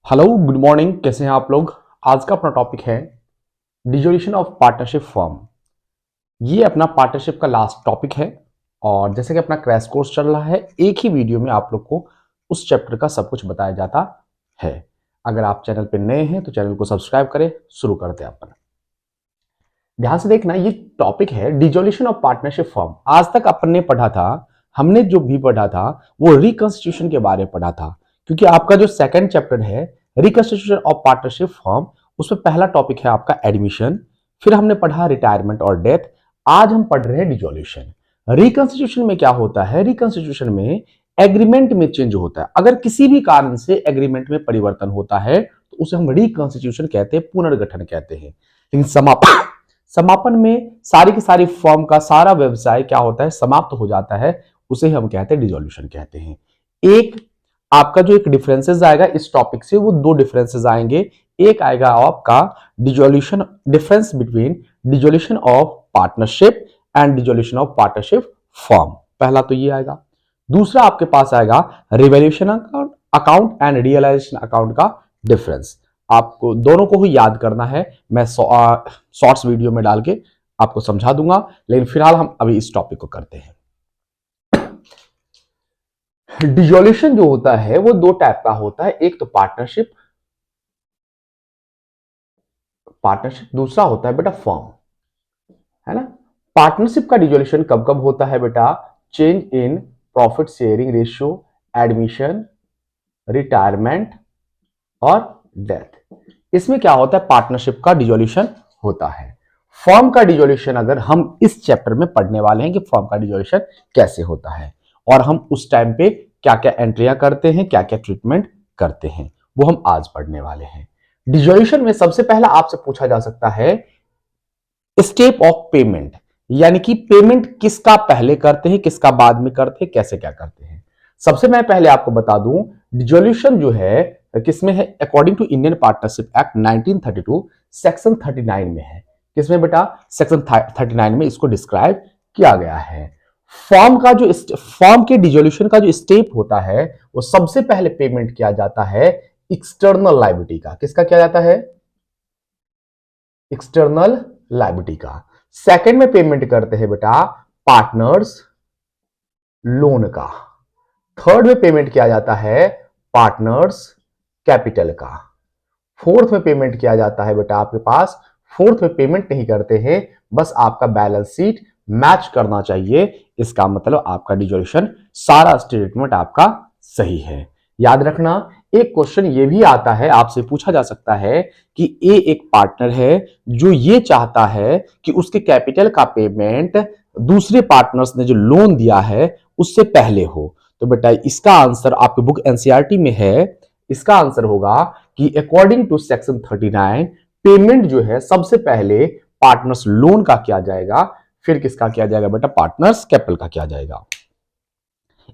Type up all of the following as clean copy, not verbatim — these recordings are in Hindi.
हेलो गुड मॉर्निंग, कैसे हैं आप लोग। आज का अपना टॉपिक है डिसोल्यूशन ऑफ पार्टनरशिप फर्म। ये अपना पार्टनरशिप का लास्ट टॉपिक है और जैसे कि अपना क्रैश कोर्स चल रहा है, एक ही वीडियो में आप लोग को उस चैप्टर का सब कुछ बताया जाता है। अगर आप चैनल पे नए हैं तो चैनल को सब्सक्राइब करें। शुरू करते हैं अपन। ध्यान से देखना, ये टॉपिक है डिसोल्यूशन ऑफ पार्टनरशिप फर्म। आज तक अपन ने पढ़ा था, हमने जो भी पढ़ा था वो रिकंस्टिट्यूशन के बारे में पढ़ा था, क्योंकि आपका जो सेकंड चैप्टर है रिकंस्टिट्यूशन ऑफ पार्टनरशिप फर्म, उसमें पहला टॉपिक है आपका एडमिशन। फिर हमने पढ़ा रिटायरमेंट और डेथ। आज हम पढ़ रहे हैं डिसोल्यूशन। रिकंस्टिट्यूशन में क्या होता है? रिकंस्टिट्यूशन में एग्रीमेंट में चेंज होता है। अगर किसी भी कारण से एग्रीमेंट में परिवर्तन होता है तो उसे हम रिकंस्टिट्यूशन कहते हैं, पुनर्गठन कहते हैं। लेकिन समापन में सारी की सारी फर्म का सारा व्यवसाय क्या होता है? समाप्त हो जाता है। उसे हम कहते हैं डिसोल्यूशन कहते हैं। एक आपका जो एक डिफरेंसेस आएगा इस टॉपिक से, वो दो डिफरेंसेस आएंगे। एक आएगा आपका dissolution, difference between dissolution of partnership and dissolution of partnership firm. पहला तो ये आएगा। दूसरा आपके पास आएगा revaluation account and realisation account का डिफरेंस। आपको दोनों को ही याद करना है। मैं शॉर्ट्स वीडियो में डाल के आपको समझा दूंगा, लेकिन फिलहाल हम अभी इस टॉपिक को करते हैं। डिसोल्यूशन जो होता है वो दो टाइप का होता है। एक तो पार्टनरशिप, दूसरा होता है बेटा फर्म, है ना। पार्टनरशिप का डिसोल्यूशन कब कब होता है बेटा? Change in profit sharing ratio, admission, retirement और डेथ। इसमें क्या होता है? पार्टनरशिप का डिसोल्यूशन होता है। फर्म का डिसोल्यूशन अगर हम इस चैप्टर में पढ़ने वाले हैं कि फर्म का डिसोल्यूशन कैसे होता है और हम उस टाइम पे क्या क्या एंट्रियां करते हैं, क्या क्या ट्रीटमेंट करते हैं, वो हम आज पढ़ने वाले हैं। डिसोल्यूशन में सबसे पहला आपसे पूछा जा सकता है स्टेप ऑफ पेमेंट, यानी कि पेमेंट किसका पहले करते हैं, किसका बाद में करते हैं, कैसे क्या करते हैं। सबसे मैं पहले आपको बता दूं, डिसोल्यूशन जो है किसमें है? According to Indian partnership act 1932 section 39 में है। किसमें बेटा? सेक्शन 39 में इसको डिस्क्राइब किया गया है। फॉर्म के डिसोल्यूशन का जो स्टेप होता है वो सबसे पहले पेमेंट किया जाता है एक्सटर्नल लायबिलिटी का। किसका किया जाता है? एक्सटर्नल लायबिलिटी का। सेकंड में पेमेंट करते हैं बेटा पार्टनर्स लोन का। थर्ड में पेमेंट किया जाता है पार्टनर्स कैपिटल का। फोर्थ में पेमेंट किया जाता है बेटा आपके पास, फोर्थ में पेमेंट नहीं करते हैं, बस आपका बैलेंस शीट मैच करना चाहिए। इसका मतलब आपका डिसोल्यूशन सारा स्टेटमेंट आपका सही है। याद रखना, एक क्वेश्चन ये भी आता है, आपसे पूछा जा सकता है कि ए एक पार्टनर है जो ये चाहता है कि उसके कैपिटल का पेमेंट दूसरे पार्टनर्स ने जो लोन दिया है उससे पहले हो। तो बेटा इसका आंसर आपके बुक एनसीईआरटी में है। इसका आंसर होगा कि अकॉर्डिंग टू सेक्शन 39 पेमेंट जो है सबसे पहले पार्टनर्स लोन का किया जाएगा, फिर किसका किया जाएगा बेटा? पार्टनर्स कैपिटल का किया जाएगा।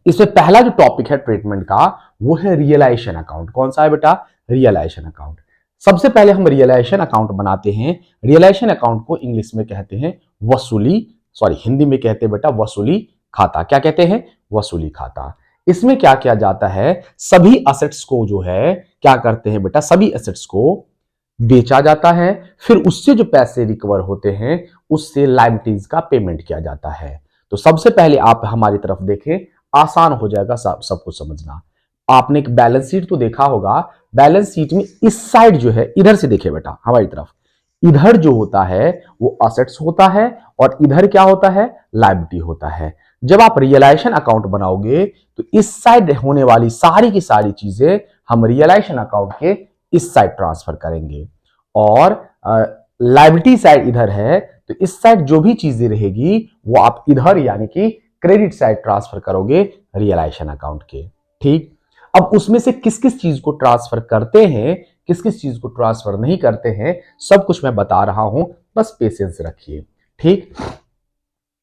इसमें पहला जो टॉपिक है ट्रीटमेंट का वो है रियलाइजेशन अकाउंट। कौन सा है बेटा? Realisation account. सबसे पहले हम रियलाइजेशन अकाउंट बनाते हैं। रियलाइजेशन अकाउंट को इंग्लिश में कहते हैं वसूली, सॉरी हिंदी में कहते हैं बेटा वसूली खाता। क्या कहते हैं? वसूली खाता। इसमें क्या किया जाता है? सभी असेट्स को जो है क्या करते हैं बेटा? सभी असेट्स को बेचा जाता है, फिर उससे जो पैसे रिकवर होते हैं उससे लायबिलिटीज का पेमेंट किया जाता है। तो सबसे पहले आप हमारी तरफ देखें, आसान हो जाएगा सब कुछ समझना। आपने एक बैलेंस शीट तो देखा होगा। बैलेंस शीट में इस साइड जो है, इधर से देखिए बेटा हमारी तरफ, इधर जो होता है वो असेट्स होता है और इधर क्या होता है? लायबिलिटी होता है। जब आप रियलाइजेशन अकाउंट बनाओगे तो इस साइड होने वाली सारी की सारी चीजें हम रियलाइजेशन अकाउंट के इस साइड ट्रांसफर करेंगे और लायबिलिटी साइड इधर है तो इस साइड जो भी चीजें रहेगी वो आप इधर यानी कि क्रेडिट साइड ट्रांसफर करोगे रियलाइजेशन अकाउंट के। ठीक, अब उसमें से किस किस चीज को ट्रांसफर करते हैं, किस किस चीज को ट्रांसफर नहीं करते हैं, सब कुछ मैं बता रहा हूं, बस पेशेंस रखिए। ठीक,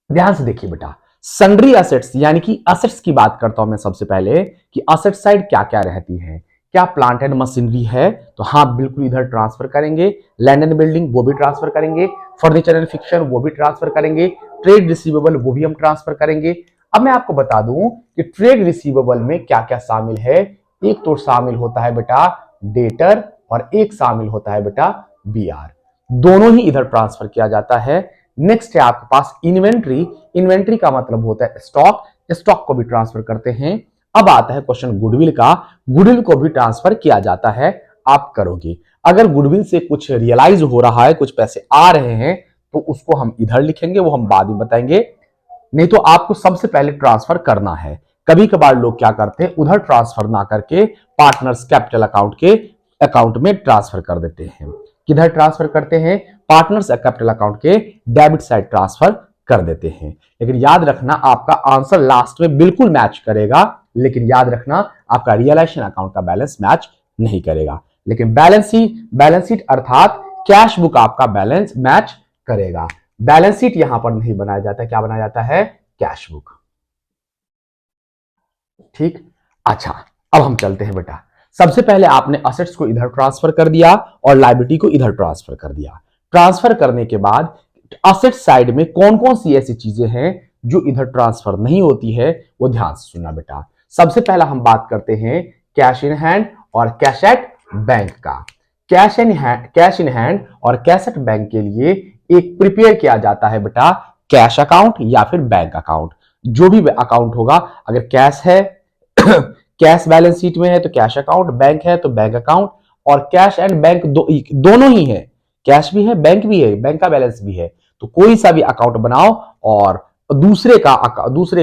ध्यान से देखिए बेटा, सन्ड्री असेट्स यानी कि असेट्स की बात करता हूं मैं सबसे पहले कि असेट साइड क्या क्या रहती है। क्या प्लांट एंड मशीनरी है? तो हाँ बिल्कुल इधर ट्रांसफर करेंगे। लैंड एंड बिल्डिंग वो भी ट्रांसफर करेंगे। फर्नीचर एंड फिक्सचर वो भी ट्रांसफर करेंगे। ट्रेड रिसीवेबल वो भी हम ट्रांसफर करेंगे। अब मैं आपको बता दूं कि ट्रेड रिसीवेबल में क्या क्या शामिल है। एक तो शामिल होता है बेटा डेटर और एक शामिल होता है बेटा बीआर, दोनों ही इधर ट्रांसफर किया जाता है। नेक्स्ट है आपके पास इन्वेंट्री, इन्वेंट्री का मतलब होता है स्टॉक, स्टॉक को भी ट्रांसफर करते हैं। अब आता है क्वेश्चन गुडविल का, गुडविल को भी ट्रांसफर किया जाता है, आप करोगे। अगर गुडविल से कुछ रियलाइज हो रहा है, कुछ पैसे आ रहे हैं, तो उसको हम इधर लिखेंगे, वो हम बाद में बताएंगे। नहीं तो आपको सबसे पहले ट्रांसफर करना है। कभी कभार लोग क्या करते हैं, उधर ट्रांसफर ना करके पार्टनर्स कैपिटल अकाउंट के अकाउंट में ट्रांसफर कर देते हैं। किधर ट्रांसफर करते हैं, पार्टनर्स कैपिटल अकाउंट के डेबिट साइड ट्रांसफर कर देते हैं। लेकिन याद रखना आपका आंसर लास्ट में बिल्कुल मैच करेगा, लेकिन याद रखना आपका रियलाइजेशन अकाउंट का बैलेंस मैच नहीं करेगा, लेकिन बैलेंस शीट अर्थात कैश बुक आपका बैलेंस मैच करेगा। बैलेंस शीट यहां पर नहीं बनाया जाता, क्या बनाया जाता है, कैश बुक। ठीक, अच्छा अब हम चलते हैं बेटा। सबसे पहले आपने असेट्स को इधर ट्रांसफर कर दिया और लायबिलिटी को इधर ट्रांसफर कर दिया। ट्रांसफर करने के बाद असेट साइड में कौन कौन सी ऐसी चीजें हैं जो इधर ट्रांसफर नहीं होती है, वो ध्यान से सुनना बेटा। सबसे पहला हम बात करते हैं कैश इन हैंड और कैश एट बैंक का। कैश इन हैंड और कैश एट बैंक के लिए एक प्रिपेयर किया जाता है बेटा कैश अकाउंट या फिर बैंक अकाउंट, जो भी अकाउंट होगा। अगर कैश है कैश बैलेंस शीट में है तो कैश अकाउंट, बैंक है तो बैंक अकाउंट, और कैश एंड बैंक दोनों ही है, कैश भी है बैंक भी है, बैंक का बैलेंस भी है। तो कोई सा भी अकाउंट बनाओ और दूसरे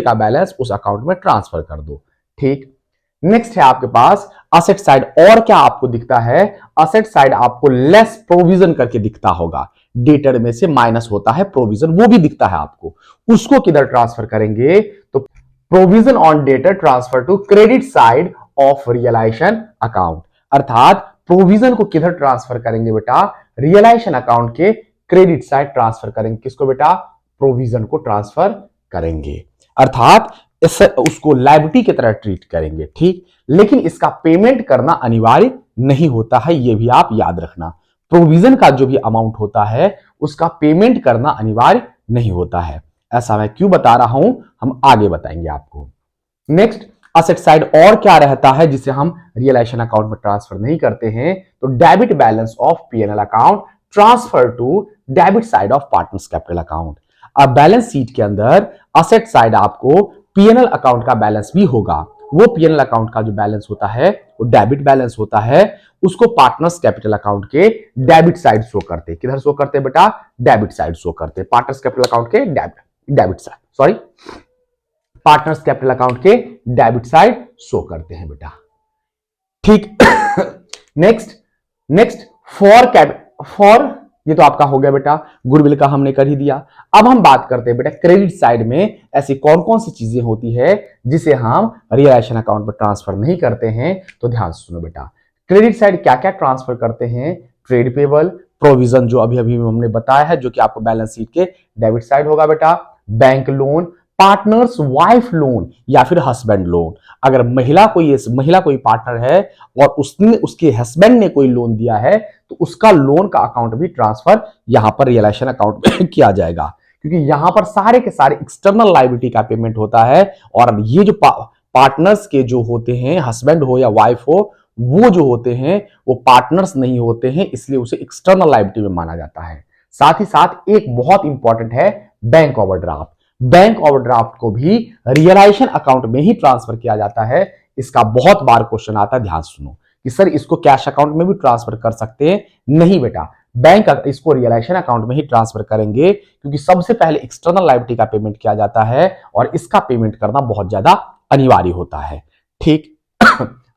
का बैलेंस उस अकाउंट में ट्रांसफर कर दो। ठीक, नेक्स्ट है आपके पास असेट साइड। और क्या आपको दिखता है, असेट साइड आपको लेस प्रोविजन करके दिखता होगा, डेटर में से माइनस होता है प्रोविजन, वो भी दिखता है आपको। उसको किधर ट्रांसफर करेंगे, तो provision on debtor transfer to credit side of realisation account. अर्थात प्रोविजन को किधर ट्रांसफर करेंगे बेटा, रियलाइजेशन अकाउंट के क्रेडिट साइड ट्रांसफर करेंगे। किसको बेटा, प्रोविजन को ट्रांसफर करेंगे, अर्थात उसको लायबिलिटी की तरह ट्रीट करेंगे। ठीक, लेकिन इसका पेमेंट करना अनिवार्य नहीं होता है, यह भी आप याद रखना। प्रोविजन का जो भी अमाउंट होता है उसका पेमेंट करना अनिवार्य नहीं होता है। ऐसा मैं क्यों बता रहा हूं, हम आगे बताएंगे आपको। नेक्स्ट असेट साइड और क्या रहता है जिसे हम रियलाइजेशन अकाउंट में ट्रांसफर नहीं करते हैं, तो debit balance of PNL account transfer to debit side of partners capital account. अब बैलेंस शीट के अंदर असेट साइड आपको पीएनएल अकाउंट का बैलेंस भी होगा। वो पीएनएल अकाउंट का जो बैलेंस होता है वो डेबिट बैलेंस होता है, उसको पार्टनर्स कैपिटल अकाउंट के डेबिट साइड शो करते। किधर शो करते बेटा, डेबिट साइड शो करते, पार्टनर्स कैपिटल अकाउंट के debit side, sorry partners capital account के डेबिट साइड शो करते हैं बेटा। ठीक, नेक्स्ट फॉर ये तो आपका हो गया बेटा, गुडविल का हमने कर ही दिया। अब हम बात करते हैं बेटा क्रेडिट साइड में ऐसी कौन कौन सी चीजें होती है जिसे हम रियलाइजेशन अकाउंट में ट्रांसफर नहीं करते हैं। तो ध्यान से सुनो बेटा, क्रेडिट साइड क्या क्या ट्रांसफर करते हैं, ट्रेड पेबल, प्रोविजन जो अभी अभी हमने बताया है जो कि आपको बैलेंस शीट के डेबिट साइड होगा बेटा, bank loan, partners wife loan या फिर हस्बैंड लोन। अगर महिला कोई पार्टनर है और उसके हस्बैंड ने कोई लोन दिया है तो उसका लोन का अकाउंट भी ट्रांसफर यहां पर रियलाइजेशन अकाउंट में किया जाएगा, क्योंकि यहां पर सारे के सारे एक्सटर्नल लायबिलिटी का पेमेंट होता है। और ये जो पार्टनर्स के जो होते हैं, हस्बैंड हो या वाइफ हो, वो जो होते हैं वो पार्टनर्स नहीं होते हैं, इसलिए उसे एक्सटर्नल लायबिलिटी में माना जाता है। साथ ही साथ एक बहुत इंपॉर्टेंट है बैंक ओवरड्राफ्ट। बैंक ओवरड्राफ्ट को भी रियलाइजेशन अकाउंट में ही ट्रांसफर किया जाता है। इसका बहुत बार क्वेश्चन आता है, ध्यान सुनो कि सर इसको कैश अकाउंट में भी ट्रांसफर कर सकते हैं। नहीं बेटा, बैंक इसको रियलाइजेशन अकाउंट में ही ट्रांसफर करेंगे, क्योंकि सबसे पहले एक्सटर्नल लायबिलिटी का पेमेंट किया जाता है और इसका पेमेंट करना बहुत ज्यादा अनिवार्य होता है। ठीक,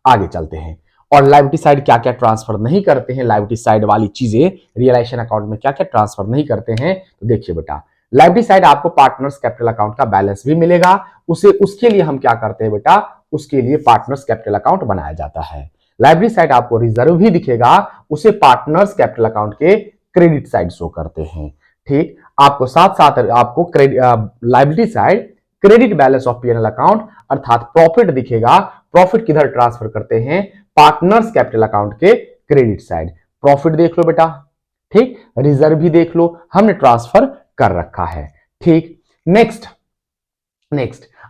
आगे चलते हैं। और लायबिलिटी साइड क्या क्या ट्रांसफर नहीं करते हैं, लायबिलिटी साइड वाली चीजें रियलाइजेशन अकाउंट में क्या क्या ट्रांसफर नहीं करते हैं, तो देखिए बेटा, लायबिलिटी साइड आपको पार्टनर्स कैपिटल अकाउंट का बैलेंस भी मिलेगा। उसके लिए हम क्या करते हैं बेटा, उसके लिए पार्टनर्स कैपिटल अकाउंट बनाया जाता है। लायबिलिटी साइड आपको रिजर्व भी दिखेगा, उसे पार्टनर्स कैपिटल अकाउंट के क्रेडिट साइड शो करते हैं। ठीक, आपको साथ साथ आपको liability side credit balance of PNL account अर्थात प्रॉफिट दिखेगा। प्रॉफिट किधर ट्रांसफर करते हैं, पार्टनर्स कैपिटल अकाउंट के क्रेडिट साइड। प्रॉफिट देख लो बेटा, ठीक, रिजर्व भी देख लो, हमने ट्रांसफर कर रखा है। ठीक, नेक्स्ट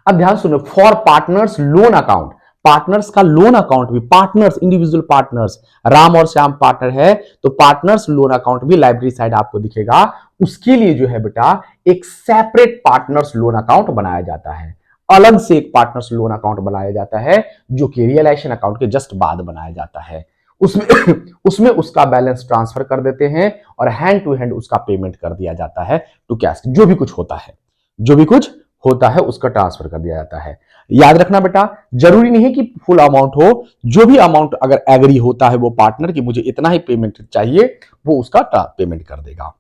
अब ध्यान सुनो, for partners loan account. Partners का लोन अकाउंट भी, पार्टनर्स इंडिविजुअल पार्टनर्स, राम और श्याम पार्टनर है तो पार्टनर्स लोन अकाउंट भी लाइब्रेरी साइड आपको दिखेगा। उसके लिए जो है बेटा एक सेपरेट पार्टनर्स लोन अकाउंट बनाया जाता है, अलग से एक पार्टनर्स लोन अकाउंट बनाया जाता है जो कि रियलाइजेशन अकाउंट के जस्ट बाद बनाया जाता है। उसमें उसमें उसका बैलेंस ट्रांसफर कर देते हैं और हैंड टू हैंड उसका पेमेंट कर दिया जाता है टू कैश। जो भी कुछ होता है, जो भी कुछ होता है उसका ट्रांसफर कर दिया जाता है। याद रखना बेटा, जरूरी नहीं है कि फुल अमाउंट हो, जो भी अमाउंट अगर एग्री होता है वो पार्टनर कि मुझे इतना ही पेमेंट चाहिए, वो उसका पेमेंट कर देगा।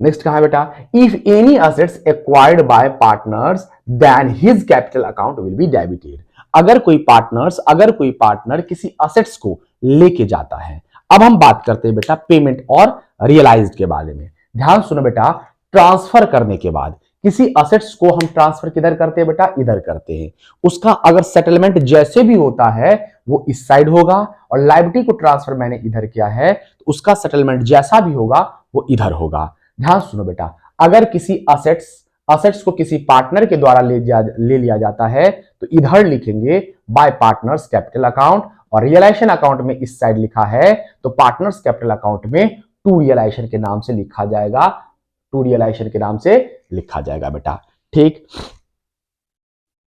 नेक्स्ट कहा है बेटा, if any assets acquired by partners then his capital account will be debited. अगर कोई पार्टनर किसी असेट्स को लेके जाता है। अब हम बात करते हैं बेटा पेमेंट और रियलाइज्ड के बारे में। ध्यान सुनो बेटा, ट्रांसफर करने के बाद किसी असेट्स को हम ट्रांसफर किधर करते हैं बेटा, इधर करते हैं। उसका अगर सेटलमेंट जैसे भी होता है वो इस साइड होगा, और लायबिलिटी को ट्रांसफर मैंने इधर किया है तो उसका सेटलमेंट जैसा भी होगा वो इधर होगा। ध्यान सुनो बेटा, अगर किसी असेट्स को किसी पार्टनर के द्वारा ले लिया जाता है तो इधर लिखेंगे बाय पार्टनर्स कैपिटल अकाउंट, और रियलाइजेशन अकाउंट में इस साइड लिखा है तो पार्टनर्स कैपिटल अकाउंट में टू रियलाइजेशन के नाम से लिखा जाएगा, टू रियलाइजेशन के नाम से लिखा जाएगा बेटा। ठीक,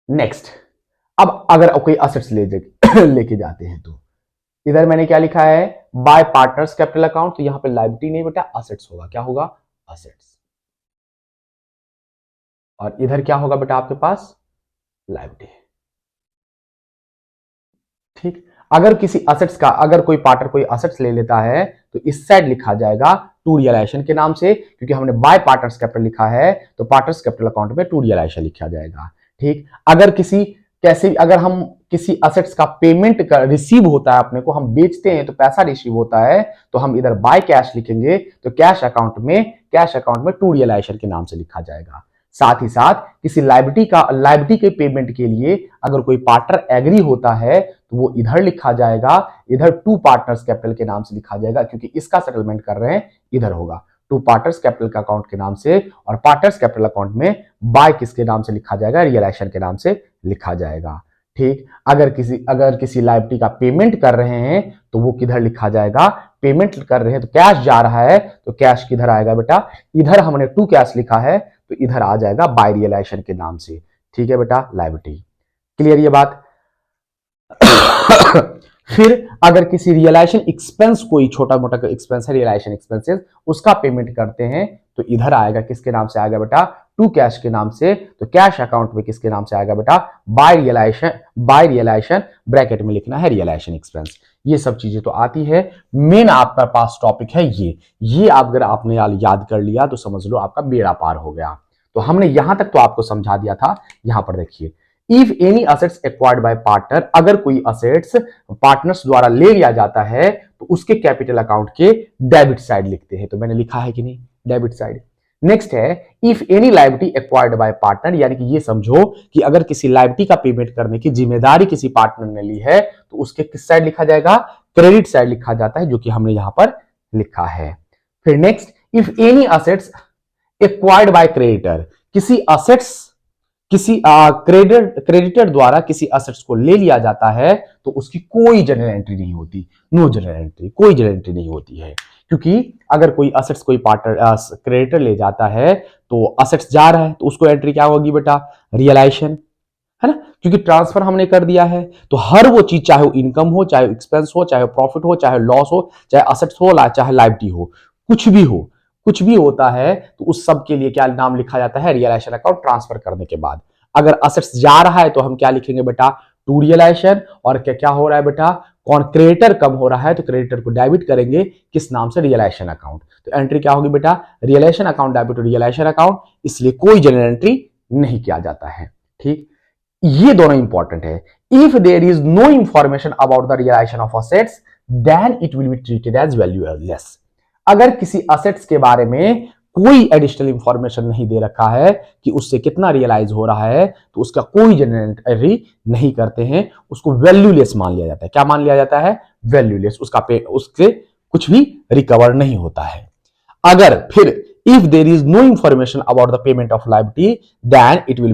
नेक्स्ट, अब अगर कोई असेट्स लेके जाते हैं तो इधर मैंने क्या लिखा है, बाय पार्टनर्स कैपिटल अकाउंट, तो यहां पे लायबिलिटी नहीं बेटा असेट्स होगा। क्या होगा, असेट्स। और इधर क्या होगा बेटा आपके पास, लायबिलिटी। ठीक, अगर किसी असेट्स का, अगर कोई पार्टनर कोई असेट्स ले लेता है तो इस साइड लिखा जाएगा टू रियलाइजेशन के नाम से, क्योंकि हमने बाय पार्टनर्स कैपिटल लिखा है तो पार्टनर्स कैपिटल अकाउंट में टू रियलाइजेशन लिखा जाएगा। ठीक, अगर हम किसी असेट्स का पेमेंट का रिसीव होता है, अपने को हम बेचते हैं तो पैसा रिसीव होता है तो हम इधर बाय कैश लिखेंगे तो कैश अकाउंट में टू रियलाइजेशन के नाम से लिखा जाएगा। साथ ही साथ किसी लायबिलिटी के पेमेंट के लिए अगर कोई पार्टनर एग्री होता है तो वो इधर लिखा जाएगा, इधर टू पार्टनर्स कैपिटल के नाम से लिखा जाएगा, क्योंकि इसका सेटलमेंट कर रहे हैं इधर होगा टू पार्टनर्स कैपिटल का अकाउंट के नाम से, और पार्टनर्स कैपिटल अकाउंट में बाय किसके नाम से लिखा जाएगा, रियलाइजेशन के नाम से लिखा जाएगा। ठीक, अगर किसी लायबिलिटी का पेमेंट कर रहे हैं तो वो किधर लिखा जाएगा, पेमेंट कर रहे हैं तो कैश जा रहा है तो कैश किधर आएगा बेटा, इधर हमने टू कैश लिखा है तो इधर आ जाएगा बाय रियलाइजेशन के नाम से। ठीक है बेटा, लायबिलिटी क्लियर ये बात। फिर अगर किसी रियलाइजेशन एक्सपेंस, कोई छोटा मोटा एक्सपेंस है रियलाइजेशन एक्सपेंसेस, उसका पेमेंट करते हैं तो इधर आएगा, किसके नाम से आएगा बेटा, टू कैश के नाम से, तो कैश अकाउंट में किसके नाम से आएगा बेटा, बाय रियलाइजेशन ब्रैकेट में लिखना है रियलाइजेशन एक्सपेंस। ये सब चीजें तो आती है, मेन आपका पास टॉपिक है ये अगर आपने याद कर लिया तो समझ लो आपका बेड़ा पार हो गया। तो हमने यहां तक तो आपको समझा दिया था। यहां पर देखिए, if any assets acquired bye partner, अगर कोई असेट्स पार्टनर्स द्वारा ले लिया जाता है तो उसके कैपिटल अकाउंट के डेबिट साइड लिखते हैं। तो मैंने लिखा है कि नहीं, डेबिट साइड। नेक्स्ट है, if any liability acquired by partner, यानी कि ये समझो कि अगर किसी लायबिलिटी का पेमेंट करने की जिम्मेदारी किसी पार्टनर ने ली है तो उसके किस साइड लिखा जाएगा, क्रेडिट साइड लिखा जाता है, जो कि हमने यहां पर लिखा है। फिर next, if any assets acquired bye creditor, किसी क्रेडिटर द्वारा किसी असेट्स को ले लिया जाता है तो उसकी कोई जनरल एंट्री नहीं होती, नो जनरल एंट्री, कोई जनरल एंट्री नहीं होती है, क्योंकि अगर कोई असेट्स कोई पार्टनर क्रेडिटर ले जाता है तो असेट्स जा रहा है तो उसको एंट्री क्या होगी बेटा, रियलाइजेशन, है ना, क्योंकि ट्रांसफर हमने कर दिया है। तो हर वो चीज, चाहे वो इनकम हो, चाहे एक्सपेंस हो, चाहे प्रॉफिट हो, चाहे लॉस हो, चाहे असेट्स हो, चाहे लायबिलिटी हो, कुछ भी होता है तो उस सब के लिए क्या नाम लिखा जाता है, रियलाइजेशन अकाउंट ट्रांसफर करने के बाद। अगर असेट्स जा रहा है तो हम क्या लिखेंगे बेटा, टू रियलाइजेशन, और क्या हो रहा है बेटा, कौन क्रेडिटर कम हो रहा है तो क्रेडिटर को डेबिट करेंगे किस नाम से, रियलाइजेशन अकाउंट। तो एंट्री क्या होगी बेटा, realisation account debit to realisation account, इसलिए कोई जनरल एंट्री नहीं किया जाता है। ठीक, ये दोनों इंपॉर्टेंट है। If there is no information about the realisation of assets then it will be treated as valueless. अगर किसी असेट्स के बारे में कोई एडिशनल इंफॉर्मेशन नहीं दे रखा है कि उससे कितना रियलाइज हो रहा है तो उसका कोई जनरल एंट्री नहीं करते हैं, उसको वैल्यूलेस मान लिया जाता है। क्या मान लिया जाता है, वैल्यूलेस, उससे कुछ भी रिकवर नहीं होता है। अगर फिर if there is no information about the payment of liability then it will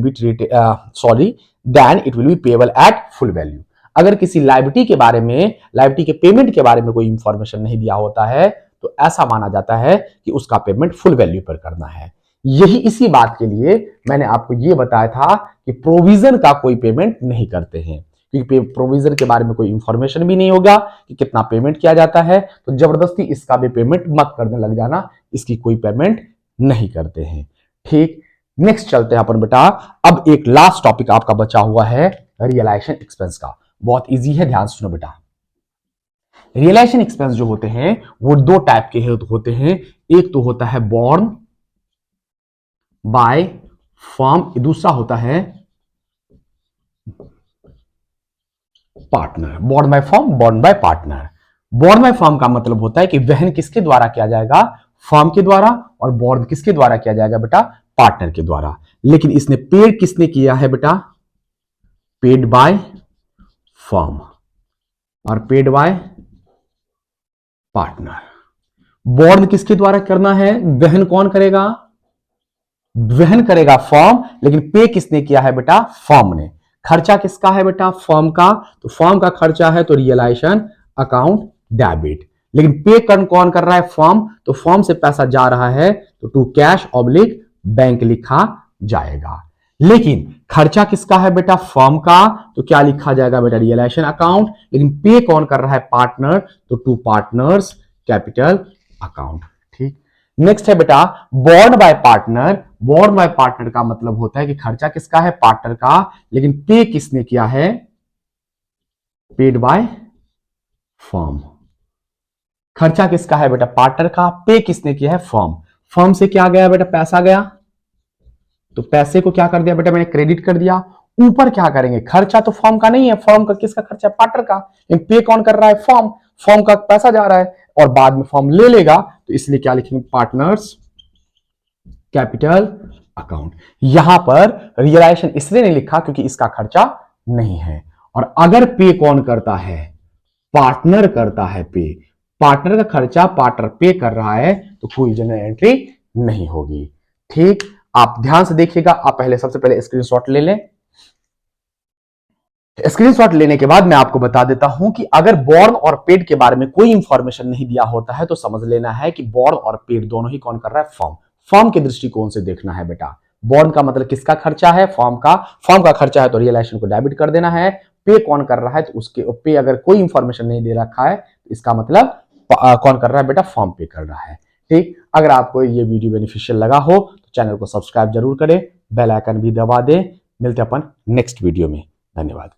be payable at full value. अगर किसी लायबिलिटी के बारे में, लायबिलिटी के पेमेंट के बारे में कोई इंफॉर्मेशन नहीं दिया होता है तो ऐसा माना जाता है कि उसका पेमेंट फुल वैल्यू पर करना है। यही इसी बात के लिए मैंने आपको यह बताया था कि प्रोविजन का कोई पेमेंट नहीं करते हैं, क्योंकि प्रोविजन के बारे में कोई इंफॉर्मेशन भी नहीं होगा कि कितना पेमेंट किया जाता है, तो जबरदस्ती इसका भी पेमेंट मत करने लग जाना, इसकी कोई पेमेंट नहीं करते हैं। ठीक, नेक्स्ट चलते हैं अपन बेटा। अब एक लास्ट टॉपिक आपका बचा हुआ है रियलाइजेशन एक्सपेंस का। बहुत इजी है, ध्यान सुनो बेटा। रियलाइजेशन एक्सपेंस जो होते हैं वो दो टाइप के होते हैं। एक तो होता है बॉर्न बाय फर्म, दूसरा होता है partner. Born by firm, born bye partner. Born by firm का मतलब होता है कि वहन किसके द्वारा किया जाएगा, फर्म के द्वारा, और बॉर्न किसके द्वारा किया जाएगा बेटा, पार्टनर के द्वारा। लेकिन इसने पेड किसने किया है बेटा, पेड बाय फर्म और पेड बाय पार्टनर। बॉर्न किसके द्वारा करना है, वहन कौन करेगा, वहन करेगा फर्म, लेकिन पे किसने किया है बेटा, फर्म ने। खर्चा किसका है बेटा, फर्म का, तो फर्म का खर्चा है तो रियलाइजेशन अकाउंट डेबिट। लेकिन पे कौन कर रहा है, फर्म, तो फर्म से पैसा जा रहा है तो टू कैश ऑब्लिक बैंक लिखा जाएगा। लेकिन खर्चा किसका है बेटा, फर्म का, तो क्या लिखा जाएगा बेटा, रियलाइजेशन अकाउंट। लेकिन पे कौन कर रहा है, पार्टनर, तो टू पार्टनर्स कैपिटल अकाउंट। ठीक, नेक्स्ट है बेटा born bye partner. Born bye partner का मतलब होता है कि खर्चा किसका है, पार्टनर का, लेकिन पे किसने किया है, पेड बाय फर्म। खर्चा किसका है बेटा, पार्टनर का, पे किसने किया है, फर्म। फर्म से क्या गया बेटा, पैसा गया, तो पैसे को क्या कर दिया बेटा, मैंने क्रेडिट कर दिया। ऊपर क्या करेंगे, खर्चा तो फर्म का नहीं है, फर्म का किसका खर्चा है, पार्टनर का, लेकिन पे कौन कर रहा है, फर्म। फर्म का पैसा जा रहा है और बाद में फर्म ले लेगा, तो इसलिए क्या लिखेंगे, पार्टनर्स कैपिटल अकाउंट। यहां पर रियलाइजेशन इसलिए नहीं लिखा क्योंकि इसका खर्चा नहीं है। और अगर पे कौन करता है, पार्टनर करता है पे, पार्टनर का खर्चा पार्टनर पे कर रहा है, तो कोई जनरल एंट्री नहीं होगी। ठीक, आप ध्यान से देखिएगा। आप पहले सबसे पहले स्क्रीनशॉट ले लें। स्क्रीनशॉट लेने के बाद मैं आपको बता देता हूं कि अगर बॉर्न और पेड के बारे में कोई इंफॉर्मेशन नहीं दिया होता है तो समझ लेना है कि बॉर्न और पेड दोनों ही कौन कर रहा है, फर्म। फर्म के दृष्टिकोण से देखना है बेटा। बॉर्न का मतलब किसका खर्चा है, फर्म का। फर्म का खर्चा है तो रियलाइजेशन को डेबिट कर देना है। पे कौन कर रहा है, तो उसके पे अगर कोई इंफॉर्मेशन नहीं दे रखा है तो इसका मतलब कौन कर रहा है बेटा, फर्म पे कर रहा है। ठीक, अगर आपको ये वीडियो बेनिफिशियल लगा हो तो चैनल को सब्सक्राइब जरूर करें, बेल आइकन भी दबा दें। मिलते अपन नेक्स्ट वीडियो में, धन्यवाद।